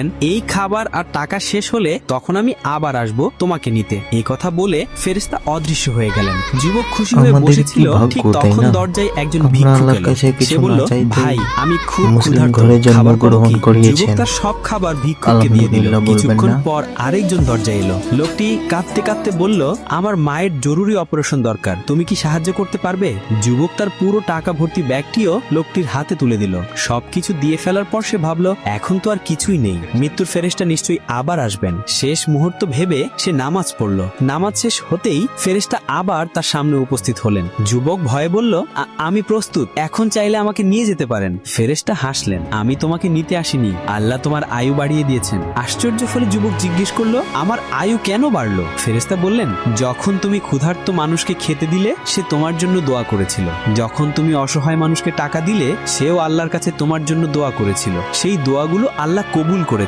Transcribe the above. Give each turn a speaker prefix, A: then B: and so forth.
A: বললেন, এই খাবার আর টাকা শেষ হলে তখন আমি আবার আসবো তোমাকে নিতে। এই কথা বলে ফেরেশতা অদৃশ্য হয়ে গেলেন। যুবক খুশি হয়ে
B: আমাদের
A: বসেছিল,
B: কি ভাগ্য,
A: ঠিক
B: তাই
A: তখন
B: না?
A: দরজায় একজন
B: আমরা
A: ভিক্ষুক
B: আল্লাহর
A: এলো।
B: কাছে
A: সে
B: কিছু
A: বলল,
B: না চাইতেই
A: ভাই আমি খুব
B: মুসলিম
A: ক্ষুধার্ত,
B: ঘরে
A: খাবার পাবো
B: জন্মগ্রহণ
A: কি?
B: করিয়েছেন।
A: যুবক তার সব খাবার ভিক্ষুককে দিয়ে দিল।
B: আলহামদুলিল্লাহ বলবেন
A: কিছুক্ষণ
B: না?
A: পর আরেকজন দরজায় এলো। লোকটি কাঁদতে কাঁদতে বলল, আমার মায়ের জরুরি অপারেশন দরকার, তুমি কি সাহায্য করতে পারবে? যুবক তার পুরো টাকা ভর্তি ব্যাগটিও লোকটির হাতে তুলে দিল। সবকিছু দিয়ে ফেলার পর সে ভাবল, এখন তো আর কিছুই নেই, মৃত্যুর ফেরেশতা নিশ্চয়ই আবার আসবেন। শেষ মুহূর্ত ভেবে সে নামাজ পড়ল। নামাজ শেষ হতেই ফেরেশতা আবার তার সামনে উপস্থিত হলেন। যুবক ভয়ে বলল, আমি প্রস্তুত, এখন চাইলে আমাকে নিয়ে যেতে পারেন। ফেরেশতা হাসলেন, আমি তোমাকে নিতে আসিনি, আল্লাহ তোমার আয়ু বাড়িয়ে দিয়েছেন। আশ্চর্য ফলে যুবক জিজ্ঞেস করলো, আমার আয়ু কেন বাড়লো? ফেরেশতা বললেন, যখন তুমি ক্ষুধার্ত মানুষকে খেতে দিলে সে তোমার জন্য দোয়া করেছিল, যখন তুমি অসহায় মানুষকে টাকা দিলে সেও আল্লাহর কাছে তোমার জন্য দোয়া করেছিল, সেই দোয়াগুলো আল্লাহ কবুল করে